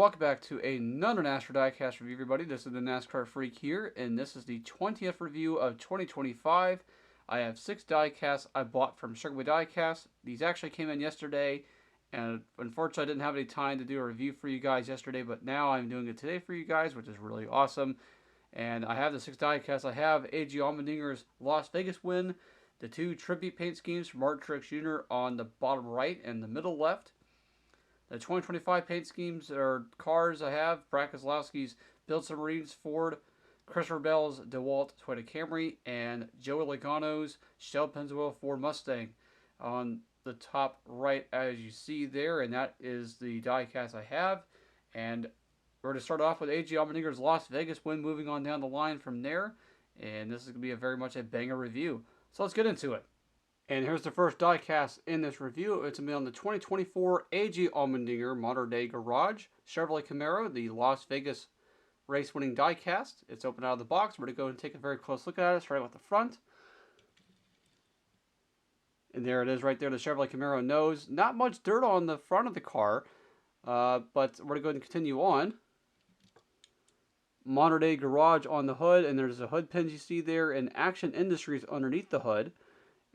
welcome back to another NASCAR Diecast review, everybody. This is the NASCAR Freak here, and this is the 20th review of 2025. I have 6 diecasts I bought from Sugar Boy Diecast. These actually came in yesterday, and unfortunately I didn't have any time to do a review for you guys yesterday, but now I'm doing it today for you guys, which is really awesome. And I have the 6 diecasts. I have AG Allmendinger's Las Vegas win, the 2 tribute paint schemes from Truex Jr. on the bottom right and the middle left. The 2025 paint schemes or cars I have: Brad Keselowski's Build Submarines Ford, Christopher Bell's DeWalt Toyota Camry, and Joey Logano's Shell Pennzoil Ford Mustang on the top right, as you see there. And that is the diecast I have. And we're going to start off with AG Allmendinger's Las Vegas win, moving on down the line from there. And this is going to be very much a banger review. So let's get into it. And here's the first diecast in this review. It's going to be on the 2024 AG Allmendinger Modern Day Garage Chevrolet Camaro, the Las Vegas race-winning diecast. It's open out of the box. We're going to go and take a very close look at it, starting with the front. And there it is right there, the Chevrolet Camaro nose. Not much dirt on the front of the car, but we're going to go ahead and continue on. Modern Day Garage on the hood, and there's a hood pin you see there, and Action Industries underneath the hood.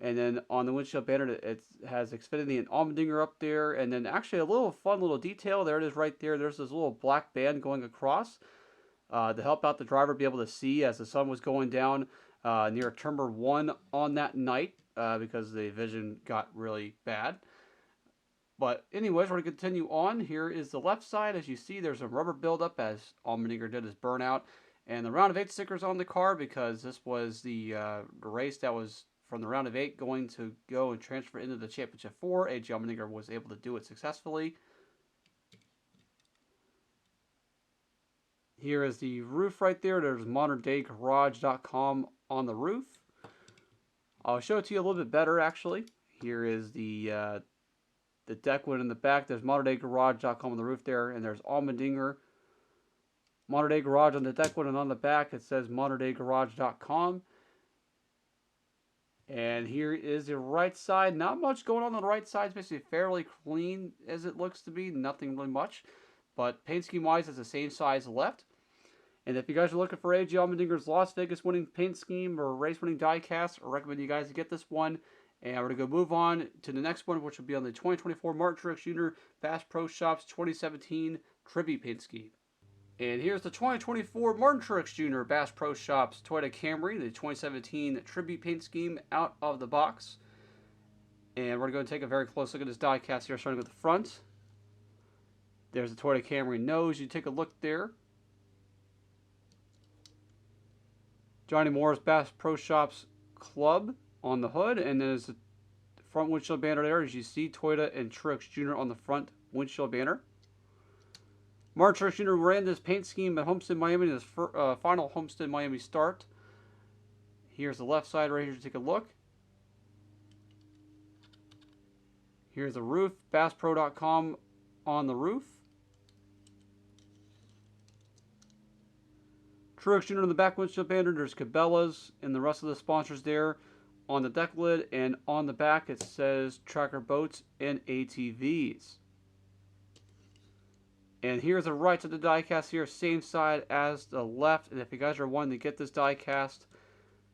And then on the windshield banner, it has Xfinity and Allmendinger up there. And then actually a little fun little detail. There it is right there. There's this little black band going across to help out the driver be able to see as the sun was going down near turn number 1 on that night because the vision got really bad. But anyways, we're going to continue on. Here is the left side. As you see, there's a rubber buildup as Allmendinger did his burnout. And the round of 8 stickers on the car because this was the race that was from the round of 8 going to go and transfer into the championship 4. AG Allmendinger was able to do it successfully. Here is the roof right there. There's moderndaygarage.com on the roof. I'll show it to you a little bit better actually. Here is the deck one in the back. There's moderndaygarage.com on the roof there, and there's Allmendinger Modern Day Garage on the deck one, and on the back it says moderndaygarage.com. And here is the right side. Not much going on the right side. It's basically fairly clean as it looks to be. Nothing really much. But paint scheme wise, it's the same size left. And if you guys are looking for AG Allmendinger's Las Vegas winning paint scheme or race winning diecast, I recommend you guys to get this one. And we're going to go move on to the next one, which will be on the 2024 Truex Jr. Bass Pro Shops 2017 Tribute Paint Scheme. And here's the 2024 Truex Jr. Bass Pro Shops Toyota Camry, the 2017 Tribute Paint Scheme out of the box. And we're going to take a very close look at this diecast here, starting with the front. There's the Toyota Camry nose. You take a look there. Johnny Moore's Bass Pro Shops Club on the hood. And there's the front windshield banner there. As you see, Toyota and Truex Jr. on the front windshield banner. Truex Jr. ran this paint scheme at Homestead, Miami in his final Homestead, Miami start. Here's the left side right here to take a look. Here's the roof, BassPro.com on the roof. Truex Jr. on the back windshield banner. There's Cabela's and the rest of the sponsors there on the deck lid. And on the back it says Tracker Boats and ATVs. And here's the right of the diecast here, same side as the left. And if you guys are wanting to get this diecast,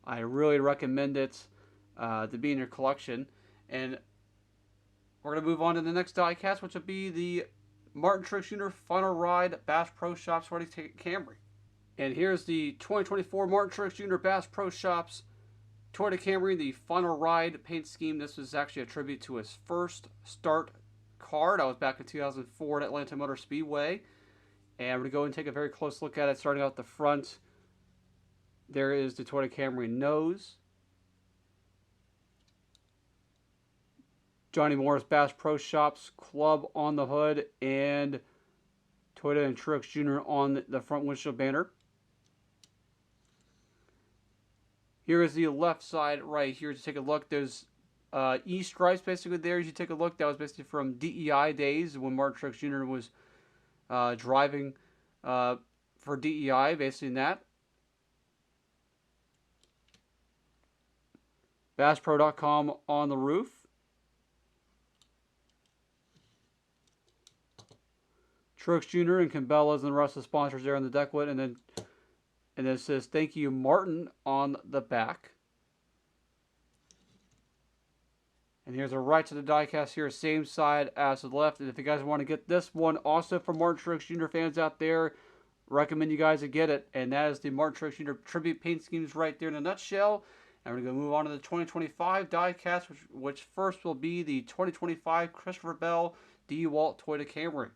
I really recommend it to be in your collection. And we're going to move on to the next diecast, which will be the Truex Jr. Final Ride Bass Pro Shops Ready Camry. And here's the 2024 Truex Jr. Bass Pro Shops Toyota Camry, the Final Ride paint scheme. This was actually a tribute to his first start car. That was back in 2004 at Atlanta Motor Speedway. And we're going to go and take a very close look at it, starting out the front. There is the Toyota Camry nose. Johnny Moore's Bass Pro Shops Club on the hood, and Toyota and Truex Jr. on the front windshield banner. Here is the left side right here to take a look. There's E stripes basically there as you take a look. That was basically from DEI days when Truex Jr. was driving for DEI, basically in that. BassPro.com on the roof. Truex Jr. and Cabela's and the rest of the sponsors there on the deck lid. And then it says, thank you, Martin, on the back. And here's a right to the diecast here, same side as the left. And if you guys want to get this one also from Martin Truex Jr. fans out there, recommend you guys to get it. And that is the Martin Truex Jr. tribute paint schemes right there in a nutshell. And we're going to move on to the 2025 diecast, which first will be the 2025 Christopher Bell DeWalt Toyota Camry.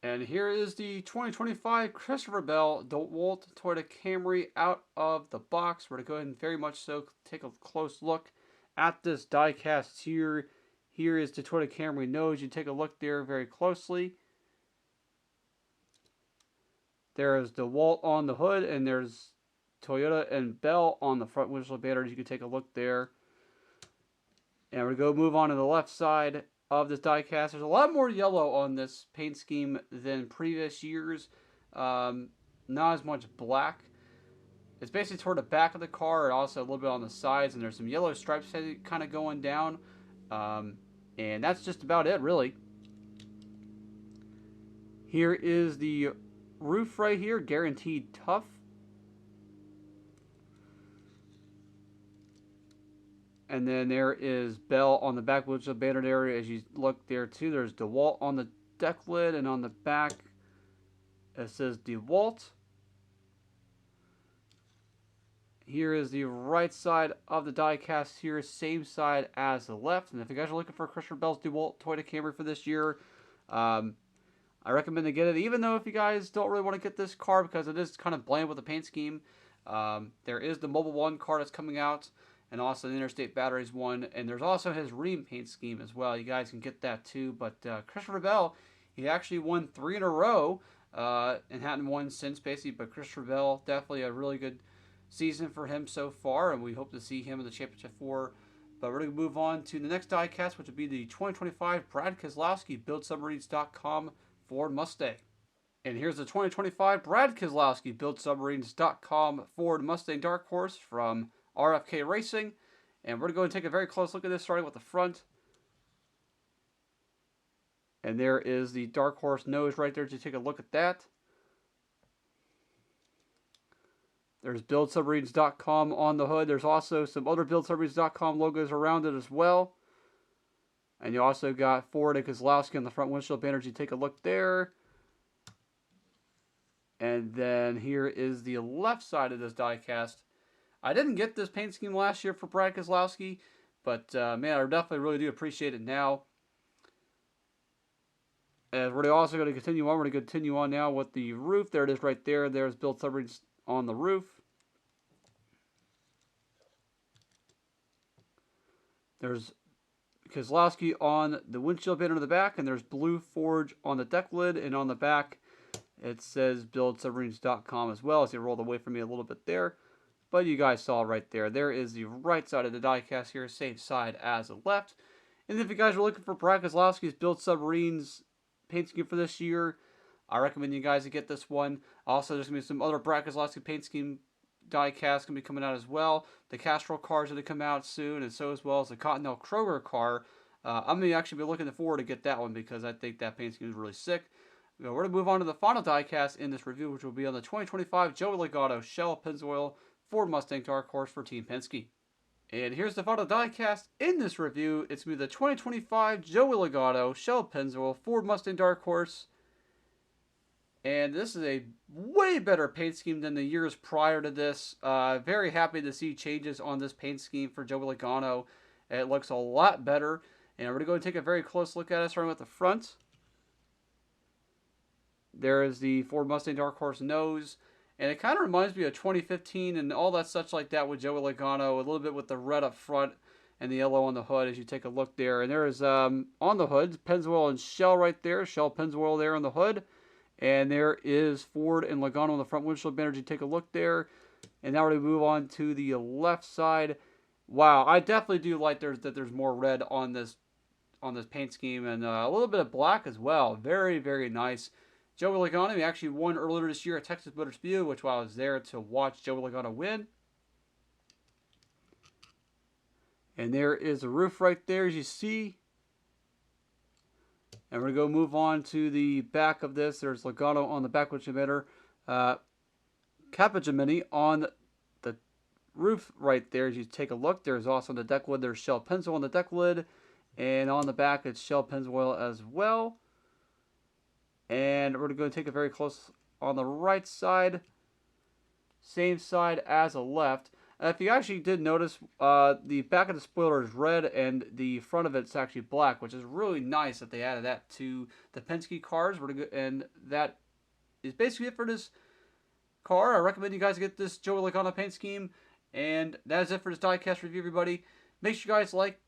And here is the 2025 Christopher Bell DeWalt Toyota Camry out of the box. We're going to go ahead and very much so take a close look at this diecast here. Here is the Toyota Camry nose. You take a look there very closely. There is DeWalt on the hood, and there's Toyota and Bell on the front windshield banners. You can take a look there. And we're going to move on to the left side of this diecast. There's a lot more yellow on this paint scheme than previous years. Not as much black. It's basically toward the back of the car and also a little bit on the sides. And there's some yellow stripes kind of going down. And that's just about it, really. Here is the roof right here. Guaranteed tough. And then there is Bell on the back windshield banner area. As you look there too, there's DeWalt on the deck lid, and on the back it says DeWalt. Here is the right side of the diecast here, same side as the left. And if you guys are looking for Christopher Bell's DeWalt Toyota Camry for this year, I recommend to get it. Even though if you guys don't really want to get this car because it is kind of bland with the paint scheme, there is the Mobile One car that's coming out. And also the Interstate Batteries one. And there's also his Ream paint scheme as well. You guys can get that too. But Christopher Bell, he actually won 3 in a row. And hadn't won since basically. But Christopher Bell, definitely a really good season for him so far. And we hope to see him in the Championship 4. But we're going to move on to the next diecast, which will be the 2025 Brad Keselowski BuildSubmarines.com Ford Mustang. And here's the 2025 Brad Keselowski BuildSubmarines.com Ford Mustang Dark Horse from RFK Racing, and we're going to go and take a very close look at this, starting with the front. And there is the Dark Horse nose right there to take a look at that. There's BuildSubmarines.com on the hood. There's also some other BuildSubmarines.com logos around it as well. And you also got Ford and Keselowski on the front windshield banners. You take a look there. And then here is the left side of this diecast. I didn't get this paint scheme last year for Brad Keselowski, but man, I definitely really do appreciate it now. And we're also going to continue on. We're going to continue on now with the roof. There it is right there. There's Build Submarines on the roof. There's Keselowski on the windshield banner in the back, and there's Blue Forge on the deck lid, and on the back it says BuildSubmarines.com as well, as you rolled away from me a little bit there. But you guys saw right there. There is the right side of the diecast here, same side as the left. And if you guys are looking for Brad Keselowski's Build Submarines paint scheme for this year, I recommend you guys to get this one. Also, there's going to be some other Brad Keselowski paint scheme diecast going to be coming out as well. The Castrol cars are going to come out soon, and so as well as the Continental Kroger car. I'm going to actually be looking forward to get that one because I think that paint scheme is really sick. We're going to move on to the final diecast in this review, which will be on the 2025 Joey Logano Shell Pennzoil Ford Mustang Dark Horse for Team Penske. And here's the final diecast in this review. It's going to be the 2025 Joey Logano Shell Pennzoil Ford Mustang Dark Horse. And this is a way better paint scheme than the years prior to this. Very happy to see changes on this paint scheme for Joey Logano. It looks a lot better. And we're going to go and take a very close look at it, starting with the front. There is the Ford Mustang Dark Horse nose. And it kind of reminds me of 2015 and all that such like that with Joey Logano, a little bit with the red up front and the yellow on the hood as you take a look there. And there is, on the hood, Pennzoil and Shell right there. Shell Pennzoil there on the hood. And there is Ford and Logano on the front windshield banners. You take a look there. And now we're going to move on to the left side. Wow, I definitely do like that there's more red on this paint scheme. And a little bit of black as well. Very, very nice. Joey Logano, he actually won earlier this year at Texas Motor Speedway, which I was there to watch Joey Logano win. And there is a roof right there, as you see. And we're going to go move on to the back of this. There's Logano on the backwood emitter. Capogemini on the roof right there. As you take a look, there's also on the deck lid, there's Shell Pennzoil on the deck lid. And on the back, it's Shell Pennzoil as well. And we're going to take a very close on the right side. Same side as the left. If you actually did notice, the back of the spoiler is red and the front of it's actually black, which is really nice that they added that to the Penske cars. And that is basically it for this car. I recommend you guys get this Joey Logano paint scheme. And that is it for this diecast review, everybody. Make sure you guys like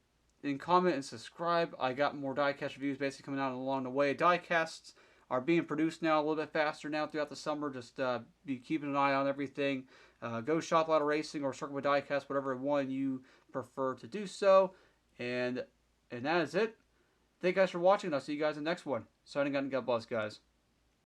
and comment and subscribe. I got more diecast reviews basically coming out along the way. Diecasts are being produced now a little bit faster now throughout the summer. Just be keeping an eye on everything. Go shop Ladder Racing or Circle with Diecast, whatever one you prefer to do so. And that is it. Thank you guys for watching. I'll see you guys in the next one. Signing out and God bless, guys.